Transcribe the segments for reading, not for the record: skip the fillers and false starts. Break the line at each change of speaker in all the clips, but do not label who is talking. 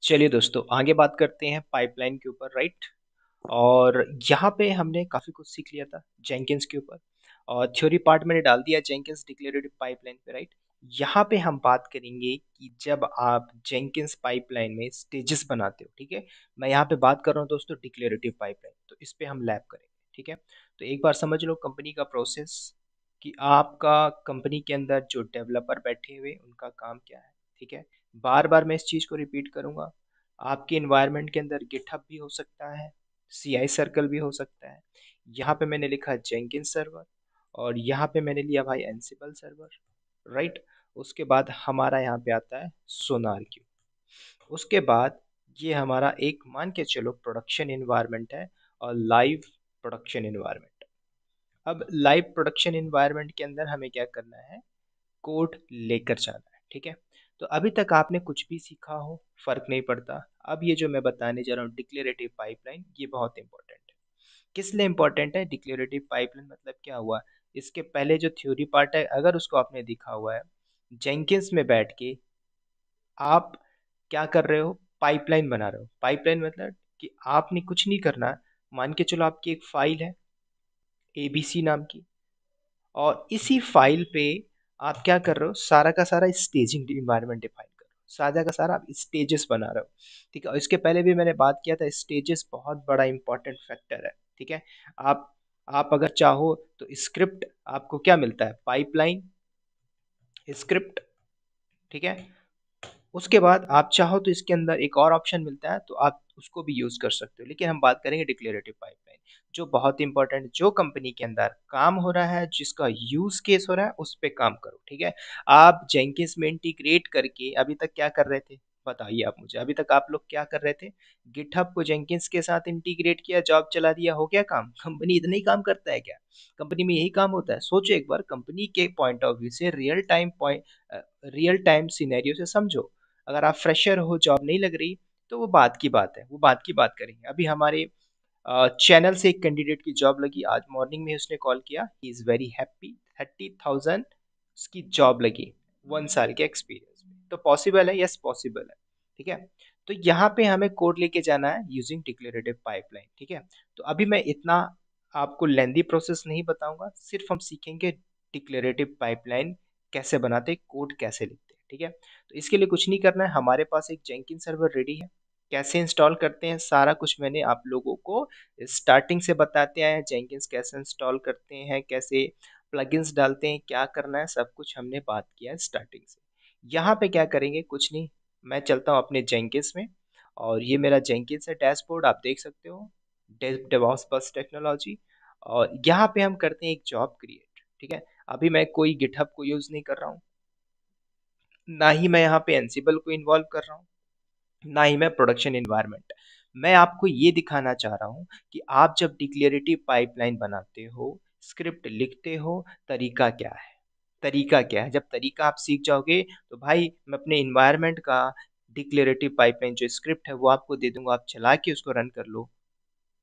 चलिए दोस्तों आगे बात करते हैं पाइपलाइन के ऊपर, राइट। और यहाँ पे हमने काफ़ी कुछ सीख लिया था जेंकिंस के ऊपर, और थ्योरी पार्ट मैंने डाल दिया जेंकिंस डिक्लेरेटिव पाइपलाइन पे, राइट। यहाँ पे हम बात करेंगे कि जब आप जेंकिंस पाइपलाइन में स्टेजेस बनाते हो, ठीक है। मैं यहाँ पे बात कर रहा हूँ दोस्तों डिक्लेरेटिव पाइपलाइन, तो इस पे हम लैब करेंगे, ठीक है। तो एक बार समझ लो कंपनी का प्रोसेस, कि आपका कंपनी के अंदर जो डेवलपर बैठे हुए उनका काम क्या है, ठीक है। बार बार मैं इस चीज़ को रिपीट करूंगा। आपके इन्वायरमेंट के अंदर गिटहब भी हो सकता है, सीआई सर्कल भी हो सकता है। यहाँ पे मैंने लिखा जेंकिंस सर्वर, और यहाँ पे मैंने लिया भाई एंसिबल सर्वर, राइट। उसके बाद हमारा यहाँ पे आता है सोनार क्यू। उसके बाद ये हमारा एक मान के चलो प्रोडक्शन इन्वायरमेंट है, और लाइव प्रोडक्शन इन्वायरमेंट। अब लाइव प्रोडक्शन इन्वायरमेंट के अंदर हमें क्या करना है, कोड लेकर जाना है, ठीक है। तो अभी तक आपने कुछ भी सीखा हो फर्क नहीं पड़ता। अब ये जो मैं बताने जा रहा हूँ डिक्लेरेटिव पाइपलाइन, ये बहुत इंपॉर्टेंट है। किस लिए इंपॉर्टेंट है डिक्लेरेटिव पाइपलाइन, मतलब क्या हुआ, इसके पहले जो थ्योरी पार्ट है अगर उसको आपने देखा हुआ है, जेंकिंस में बैठ के आप क्या कर रहे हो, पाइपलाइन बना रहे हो। पाइपलाइन मतलब कि आपने कुछ नहीं करना। मान के चलो आपकी एक फाइल है एबीसी नाम की, और इसी फाइल पे आप क्या कर रहे हो, सारा का सारा स्टेजिंग इन्वायरमेंट डिफाइन कर रहे हो, सारा का सारा आप स्टेजेस बना रहे हो, ठीक है। और इसके पहले भी मैंने बात किया था, स्टेजेस बहुत बड़ा इंपॉर्टेंट फैक्टर है, ठीक है। आप आप अगर चाहो तो स्क्रिप्ट आपको क्या मिलता है, पाइपलाइन स्क्रिप्ट, ठीक है। उसके बाद आप चाहो तो इसके अंदर एक और ऑप्शन मिलता है, तो आप उसको भी यूज कर सकते हो, लेकिन हम बात करेंगे डिक्लेरेटिव पाइपलाइन, जो बहुत इंपॉर्टेंट, जो कंपनी के अंदर काम हो रहा है, जिसका यूज केस हो रहा है, उस पे काम करो, ठीक है। आप जेंकिंस में इंटीग्रेट करके अभी तक क्या कर रहे थे, बताइए आप मुझे, अभी तक आप लोग क्या कर रहे थे, गिटहब को जेंकिंस के साथ इंटीग्रेट किया, जॉब चला दिया, हो गया काम। कंपनी इतना ही काम करता है क्या, कंपनी में यही काम होता है? सोचो एक बार कंपनी के पॉइंट ऑफ व्यू से, रियल टाइम सिनेरियो से समझो। अगर आप फ्रेशर हो, जॉब नहीं लग रही, तो वो बात की बात है, वो बात की बात करेंगे। अभी हमारे चैनल से एक कैंडिडेट की जॉब लगी, आज मॉर्निंग में उसने कॉल किया, ही इज़ वेरी हैप्पी, 30,000 उसकी जॉब लगी 1 साल के एक्सपीरियंस में। तो पॉसिबल है, यस पॉसिबल है, ठीक है। तो यहाँ पे हमें कोड लेके जाना है यूजिंग डिक्लेरेटिव पाइपलाइन, ठीक है। तो अभी मैं इतना आपको लेंदी प्रोसेस नहीं बताऊंगा, सिर्फ हम सीखेंगे डिक्लेरेटिव पाइपलाइन कैसे बनाते, कोड कैसे लिखते हैं, ठीक है। तो इसके लिए कुछ नहीं करना है, हमारे पास एक जेंकिन सर्वर रेडी है। कैसे इंस्टॉल करते हैं सारा कुछ मैंने आप लोगों को स्टार्टिंग से बताते आए हैं, जेंकिन्स कैसे इंस्टॉल करते हैं, कैसे प्लगइन्स डालते हैं, क्या करना है, सब कुछ हमने बात किया है स्टार्टिंग से। यहाँ पे क्या करेंगे, कुछ नहीं, मैं चलता हूँ अपने जेंकिन्स में, और ये मेरा जेंकिन्स है डैशबोर्ड, आप देख सकते हो, डेवॉप्स बस टेक्नोलॉजी। और यहाँ पे हम करते हैं एक जॉब क्रिएट, ठीक है। अभी मैं कोई गिटहब को यूज़ नहीं कर रहा हूँ, ना ही मैं यहाँ पे एंसिबल को इन्वॉल्व कर रहा हूँ, ना ही मैं प्रोडक्शन इन्वायरमेंट। मैं आपको ये दिखाना चाह रहा हूँ कि आप जब डिक्लेरेटिव पाइपलाइन बनाते हो, स्क्रिप्ट लिखते हो, तरीका क्या है, तरीका क्या है। जब तरीका आप सीख जाओगे, तो भाई मैं अपने इन्वायरमेंट का डिक्लेरेटिव पाइपलाइन जो स्क्रिप्ट है वो आपको दे दूंगा, आप चला के उसको रन कर लो।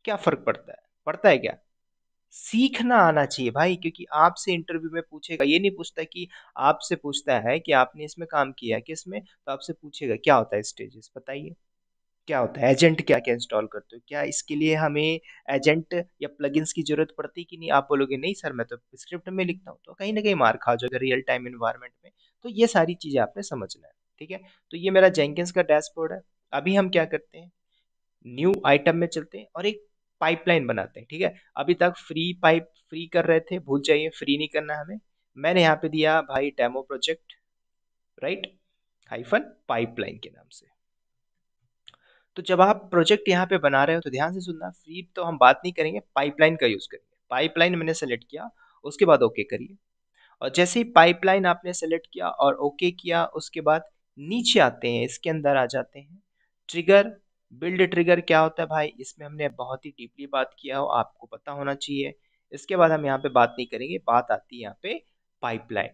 क्या फर्क पड़ता है, पड़ता है क्या? सीखना आना चाहिए भाई, क्योंकि आपसे इंटरव्यू में पूछेगा, ये नहीं पूछता कि आपसे पूछता है कि आपने इसमें काम किया है किसमें, तो आपसे पूछेगा क्या होता है स्टेजेस, बताइए क्या होता है, एजेंट क्या क्या इंस्टॉल करते हो, क्या इसके लिए हमें एजेंट या प्लगइन्स की जरूरत पड़ती है कि नहीं। आप बोलोगे नहीं सर मैं तो स्क्रिप्ट में लिखता हूँ, तो कहीं ना कहीं मार खा जाओगे रियल टाइम इन्वायरमेंट में। तो ये सारी चीजें आपने समझना है, ठीक है। तो ये मेरा जेंकिंस का डैशबोर्ड है। अभी हम क्या करते हैं, न्यू आइटम में चलते हैं और एक पाइपलाइन बनाते हैं, ठीक है। अभी तक फ्री कर रहे थे, भूल जाइए, फ्री नहीं करना हमें। मैंने यहाँ पे दिया भाई demo project, right, hyphen pipeline के नाम से। तो जब आप प्रोजेक्ट यहाँ पे बना रहे हो तो ध्यान से सुनना, फ्री तो हम बात नहीं करेंगे, पाइपलाइन का यूज करेंगे। पाइपलाइन मैंने सेलेक्ट किया, उसके बाद ओके करिए। और जैसे ही पाइपलाइन आपने सेलेक्ट किया और ओके किया, उसके बाद नीचे आते हैं, इसके अंदर आ जाते हैं, ट्रिगर। बिल्ड ट्रिगर क्या होता है भाई, इसमें हमने बहुत ही डीपली बात किया हो, आपको पता होना चाहिए। इसके बाद हम यहाँ पे बात नहीं करेंगे, बात आती है यहाँ पे पाइपलाइन,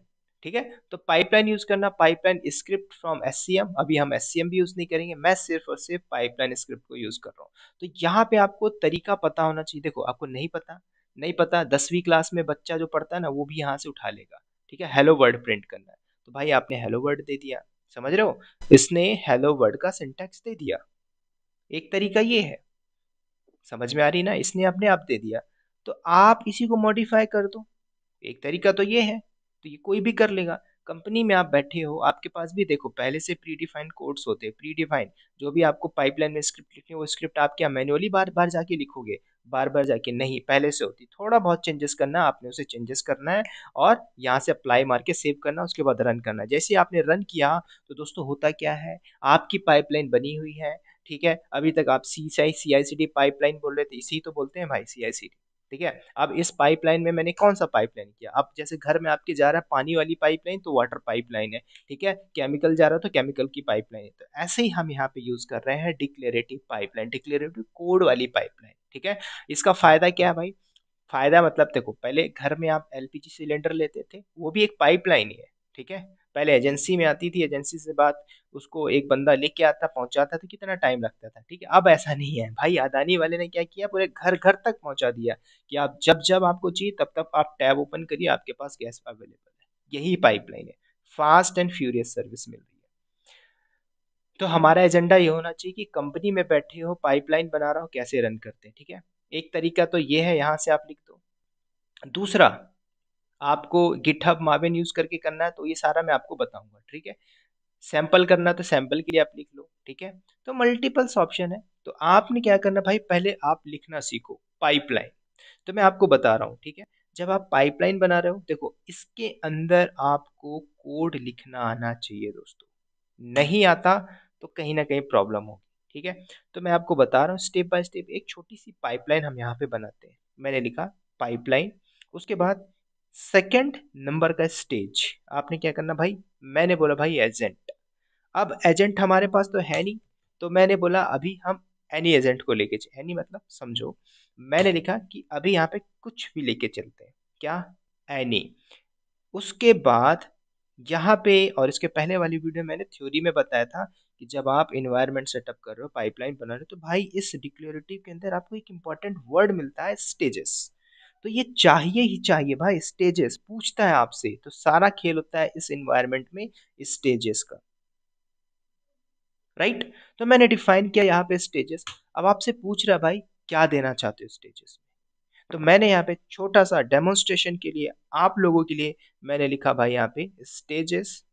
ठीक है। तो पाइपलाइन यूज करना, पाइपलाइन स्क्रिप्ट फ्रॉम एससीएम, अभी हम एससीएम भी यूज नहीं करेंगे, मैं सिर्फ और सिर्फ पाइपलाइन स्क्रिप्ट को यूज कर रहा हूँ। तो यहाँ पे आपको तरीका पता होना चाहिए। देखो आपको नहीं पता, नहीं पता, 10वीं क्लास में बच्चा जो पढ़ता है ना वो भी यहाँ से उठा लेगा, ठीक है। हेलो वर्ड प्रिंट करना है, तो भाई आपने हेलो वर्ड दे दिया। समझ रहे हो? इसने हेलो वर्ल्ड का सिंटैक्स दे दिया। एक तरीका ये है, समझ में आ रही ना, इसने अपने आप दे दिया। तो आप इसी को मॉडिफाई कर दो। एक तरीका तो ये है, तो ये कोई भी कर लेगा। कंपनी में आप बैठे हो, आपके पास भी देखो पहले से प्री डिफाइंड कोड्स होते हैं, प्री डिफाइंड। जो भी आपको पाइपलाइन में स्क्रिप्ट लिखनी है, वो स्क्रिप्ट आप क्या मैन्युअली बार बार जाके लिखोगे? बार बार जाके नहीं, पहले से होती। थोड़ा बहुत चेंजेस करना है, आपने उसे चेंजेस करना है और यहाँ से अप्लाई मार के सेव करना, उसके बाद रन करना है। जैसे आपने रन किया तो दोस्तों होता क्या है, आपकी पाइपलाइन बनी हुई है। ठीक है, अभी तक आप सी आई सी डी पाइपलाइन बोल रहे थे, इसी तो बोलते हैं भाई, सी आई सी डी। ठीक है, अब इस पाइपलाइन में मैंने कौन सा पाइपलाइन किया? अब जैसे घर में आपके जा रहा है पानी वाली पाइपलाइन, तो वाटर पाइपलाइन है। ठीक है, केमिकल जा रहा है तो केमिकल की पाइपलाइन है। तो ऐसे ही हम यहाँ पे यूज कर रहे हैं डिक्लेरेटिव पाइपलाइन, डिक्लेरेटिव कोड वाली पाइपलाइन। ठीक है, इसका फायदा क्या है भाई? फायदा मतलब देखो, पहले घर में आप एलपीजी सिलेंडर लेते थे, वो भी एक पाइपलाइन ही है। ठीक है, पहले एजेंसी में आती थी, एजेंसी से बात, उसको एक बंदा लेके आता पहुंचाता था, कितना टाइम लगता था। ठीक है, अब ऐसा नहीं है भाई, अदानी वाले ने क्या किया, पूरे घर घर तक पहुंचा दिया कि आप जब जब आपको चाहिए तब तब आप टैब ओपन करिए, आपके पास गैस अवेलेबल है। यही पाइपलाइन है, फास्ट एंड फ्यूरियस सर्विस मिल रही है। तो हमारा एजेंडा ये होना चाहिए कि कंपनी में बैठे हो, पाइपलाइन बना रहा हो, कैसे रन करते हैं। ठीक है, एक तरीका तो ये है, यहाँ से आप लिख दो। दूसरा, आपको गिटहब मावेन यूज करके करना है, तो ये सारा मैं आपको बताऊंगा। ठीक है, सैंपल करना तो सैंपल के लिए आप लिख लो। ठीक है, तो मल्टीपल्स ऑप्शन है, तो आपने क्या करना भाई, पहले आप लिखना सीखो पाइपलाइन। तो मैं आपको बता रहा हूँ। ठीक है, जब आप पाइपलाइन बना रहे हो, देखो इसके अंदर आपको कोड लिखना आना चाहिए दोस्तों। नहीं आता तो कहीं ना कहीं प्रॉब्लम होगी। ठीक है, तो मैं आपको बता रहा हूँ स्टेप बाय स्टेप। एक छोटी सी पाइपलाइन हम यहाँ पे बनाते हैं। मैंने लिखा पाइपलाइन, उसके बाद सेकंड नंबर का स्टेज आपने क्या करना भाई, मैंने बोला भाई एजेंट। अब एजेंट हमारे पास तो है नहीं, तो मैंने बोला अभी हम एनी एजेंट को लेके एनी मतलब समझो, मैंने लिखा कि अभी यहाँ पे कुछ भी लेके चलते हैं। क्या? एनी। उसके बाद यहाँ पे, और इसके पहले वाली वीडियो मैंने थ्योरी में बताया था कि जब आप इन्वायरमेंट सेटअप कर रहे हो, पाइपलाइन बना रहे हो, तो भाई इस डिक्लेरेटिव के अंदर आपको एक इंपॉर्टेंट वर्ड मिलता है, स्टेजेस। तो ये चाहिए ही चाहिए भाई, स्टेजेस पूछता है आपसे, तो सारा खेल होता है इस इन्वायरमेंट में स्टेजेस का। राइट, तो मैंने डिफाइन किया यहाँ पे स्टेजेस। अब आपसे पूछ रहा है भाई क्या देना चाहते हो स्टेजेस में, तो मैंने यहाँ पे छोटा सा डेमोन्स्ट्रेशन के लिए आप लोगों के लिए मैंने लिखा भाई यहाँ पे स्टेजेस।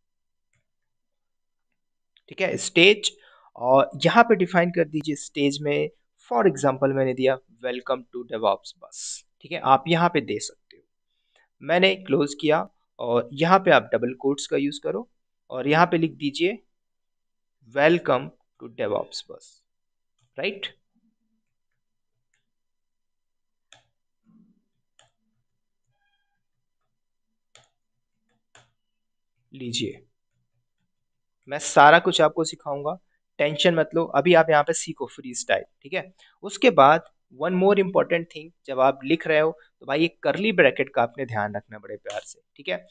ठीक है, स्टेज, और यहाँ पे डिफाइन कर दीजिए स्टेज में, फॉर एग्जांपल मैंने दिया वेलकम टू डेवऑप्स बस। ठीक है, आप यहाँ पे दे सकते हो। मैंने क्लोज किया, और यहाँ पे आप डबल कोट्स का यूज करो, और यहाँ पे लिख दीजिए वेलकम टू डेवऑप्स बस। राइट, लीजिए, मैं सारा कुछ आपको सिखाऊंगा, टेंशन मत लो। अभी आप यहाँ पे सीखो फ्री स्टाइल। ठीक है, उसके बाद वन मोर इम्पोर्टेंट थिंग, जब आप लिख रहे हो तो भाई एक करली ब्रैकेट का आपने ध्यान रखना बड़े प्यार से। ठीक है,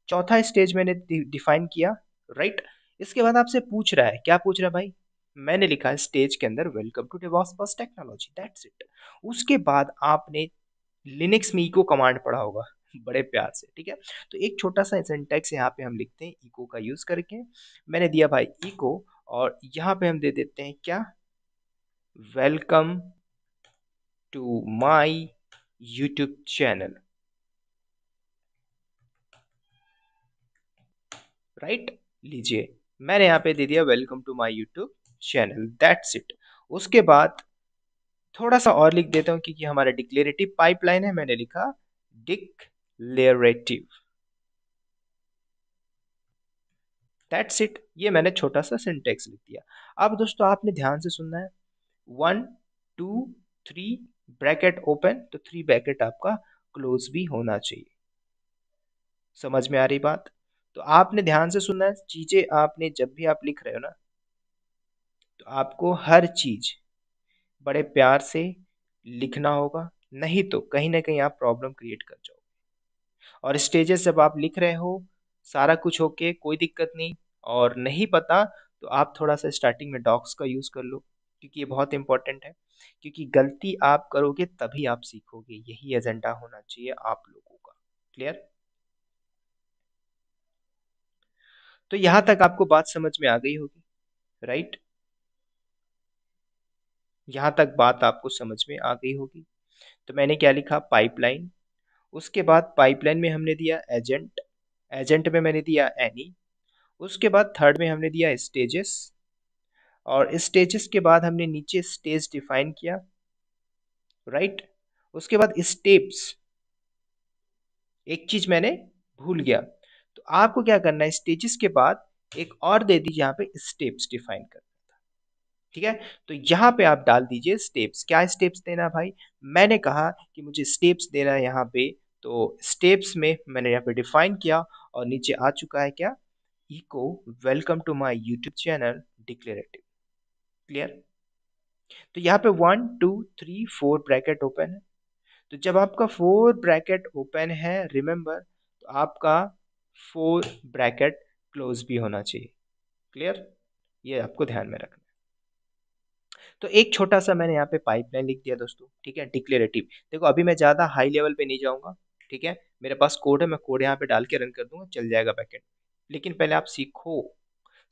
चौथा स्टेज मैंने डिफाइन किया। राइट, इसके बाद आपसे पूछ रहा है, क्या पूछ रहा है भाई, मैंने लिखा है स्टेज के अंदर वेलकम टू डेवॉप्स बस टेक्नोलॉजी, दैट्स इट। उसके बाद आपने लिनक्स में इको कमांड पढ़ा होगा बड़े प्यार से। ठीक है, तो एक छोटा सा सिंटैक्स यहाँ पे हम लिखते हैं इको का यूज करके। मैंने दिया भाई इको, और यहाँ पे हम दे देते हैं क्या, welcome to my YouTube channel. Right, लीजिए, मैंने यहाँ पे दे दिया welcome to my YouTube channel, that's it. उसके बाद थोड़ा सा और लिख देता हूँ, क्योंकि हमारा डिक्लेरेटिव पाइपलाइन है। मैंने लिखा डिक्लेरेटिव, दैट्स इट। ये मैंने छोटा सा सिंटेक्स लिख दिया। अब दोस्तों आपने ध्यान से सुनना है, 1 2 3 ब्रैकेट ओपन, तो 3 ब्रैकेट आपका क्लोज भी होना चाहिए। समझ में आ रही बात? तो आपने ध्यान से सुनना है, चीजें आपने जब भी आप लिख रहे हो ना, तो आपको हर चीज बड़े प्यार से लिखना होगा, नहीं तो कहीं ना कहीं आप प्रॉब्लम क्रिएट कर जाओगे। और स्टेजेस जब आप लिख रहे हो, सारा कुछ ओके, कोई दिक्कत नहीं, और नहीं पता तो आप थोड़ा सा स्टार्टिंग में डॉक्स का यूज कर लो, क्योंकि ये बहुत इंपॉर्टेंट है। क्योंकि गलती आप करोगे तभी आप सीखोगे, यही एजेंडा होना चाहिए आप लोगों का। क्लियर? तो यहाँ तक आपको बात समझ में आ गई होगी, राइट? यहाँ तक बात आपको समझ में आ गई होगी। तो मैंने क्या लिखा, पाइपलाइन। उसके बाद पाइपलाइन में हमने दिया एजेंट, एजेंट में मैंने दिया एनी। उसके बाद थर्ड में हमने दिया स्टेजेस, और स्टेजेस के बाद हमने नीचे स्टेज डिफाइन किया, राइट? उसके बाद स्टेप्स, एक चीज मैंने भूल गया, तो आपको क्या करना है, स्टेजेस के बाद एक और दे दीजिए यहाँ पे स्टेप्स डिफाइन कर, ठीक है? तो यहाँ पे आप डाल दीजिए स्टेप्स। क्या स्टेप्स देना भाई? मैंने कहा कि मुझे स्टेप्स देना है यहाँ पे, तो स्टेप्स में मैंने यहाँ पे डिफाइन किया, और नीचे आ चुका है क्या, echo welcome to my YouTube channel declarative. Clear? तो यहाँ पे 1 2 3 4 ब्रैकेट ओपन है। तो जब आपका 4 ब्रैकेट ओपन है, रिमेंबर, तो आपका 4 ब्रैकेट क्लोज भी होना चाहिए। क्लियर? ये आपको ध्यान में रखना। तो एक छोटा सा मैंने यहाँ पे पाइपलाइन लिख दिया दोस्तों, ठीक है, डिक्लेरेटिव। देखो अभी मैं ज़्यादा हाई लेवल पे नहीं जाऊँगा, ठीक है, मेरे पास कोड है, मैं कोड यहाँ पे डाल के रन कर दूंगा, चल जाएगा बैकएंड। लेकिन पहले आप सीखो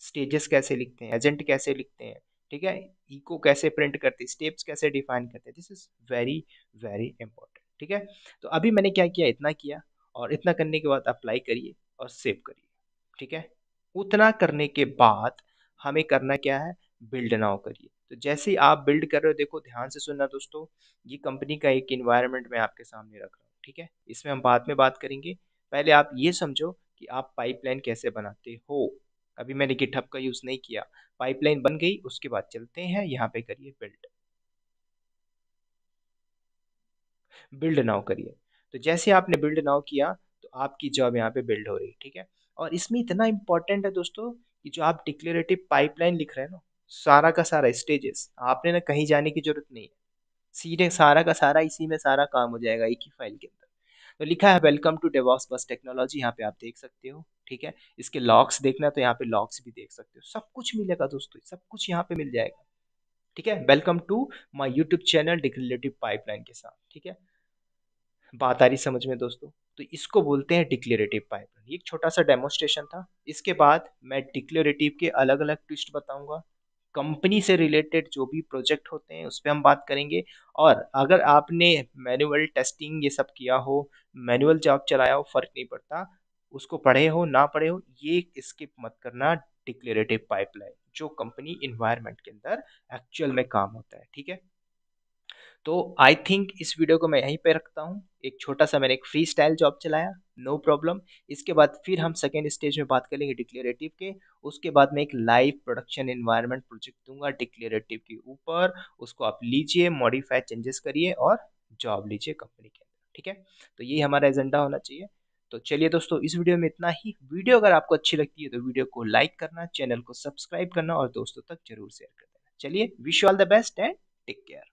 स्टेजेस कैसे लिखते हैं, एजेंट कैसे लिखते हैं, ठीक है, इको कैसे प्रिंट करते हैं, स्टेप्स कैसे डिफाइन करते हैं। This is very very important, ठीक है। तो अभी मैंने क्या किया, इतना किया, और इतना करने के बाद अप्लाई करिए और सेव करिए, ठीक है। उतना करने के बाद हमें करना क्या है, बिल्ड नाउ करिए। तो जैसे ही आप बिल्ड कर रहे हो, देखो ध्यान से सुनना दोस्तों, ये कंपनी का एक इन्वायरमेंट मैं आपके सामने रख रहा हूँ, ठीक है, इसमें हम बाद में बात करेंगे। पहले आप ये समझो कि आप पाइपलाइन कैसे बनाते हो। अभी मैंने गिटहब का यूज नहीं किया, पाइपलाइन बन गई, उसके बाद चलते हैं यहाँ पे, करिए बिल्ड, बिल्ड नाउ करिए। तो जैसे आपने बिल्ड नाउ किया, तो आपकी जॉब यहाँ पे बिल्ड हो रही है, ठीक है। और इसमें इतना इंपॉर्टेंट है दोस्तों कि जो आप डिक्लेरेटिव पाइपलाइन लिख रहे हैं ना, सारा का सारा स्टेजेस, आपने ना कहीं जाने की जरूरत नहीं है, सीधे सारा का सारा इसी में सारा काम हो जाएगा एक ही फाइल के अंदर। तो लिखा है वेलकम टू डेवॉप्स बस टेक्नोलॉजी, यहाँ पे आप देख सकते हो, ठीक है। इसके लॉग्स देखना तो यहाँ पे लॉग्स भी देख सकते हो, सब कुछ मिलेगा दोस्तों, सब कुछ यहाँ पे मिल जाएगा, ठीक है। Welcome to my YouTube channel declarative pipeline के साथ, ठीक है। बात आ रही समझ में दोस्तों? तो इसको बोलते हैं डिक्लेरेटिव पाइपलाइन। ये एक छोटा सा डेमोस्ट्रेशन था। इसके बाद मैं डिक्लेरेटिव के अलग अलग ट्विस्ट बताऊंगा, कंपनी से रिलेटेड जो भी प्रोजेक्ट होते हैं उस पर हम बात करेंगे। और अगर आपने मैनुअल टेस्टिंग ये सब किया हो, मैनुअल जॉब चलाया हो, फर्क नहीं पड़ता, उसको पढ़े हो ना पढ़े हो, ये स्किप मत करना, डिक्लेरेटिव पाइपलाइन जो कंपनी इन्वायरमेंट के अंदर एक्चुअल में काम होता है, ठीक है। तो आई थिंक इस वीडियो को मैं यहीं पे रखता हूँ। एक छोटा सा मैंने एक फ्री स्टाइल जॉब चलाया, नो प्रॉब्लम। इसके बाद फिर हम सेकेंड स्टेज में बात करेंगे डिक्लेरेटिव के। उसके बाद मैं एक लाइव प्रोडक्शन एनवायरनमेंट प्रोजेक्ट दूंगा डिक्लेरेटिव के ऊपर, उसको आप लीजिए, मॉडिफाई चेंजेस करिए और जॉब लीजिए कंपनी के अंदर, ठीक है। तो ये हमारा एजेंडा होना चाहिए। तो चलिए दोस्तों, इस वीडियो में इतना ही। वीडियो अगर आपको अच्छी लगती है तो वीडियो को लाइक करना, चैनल को सब्सक्राइब करना और दोस्तों तक जरूर शेयर कर देना। चलिए, wish you all the best and take care.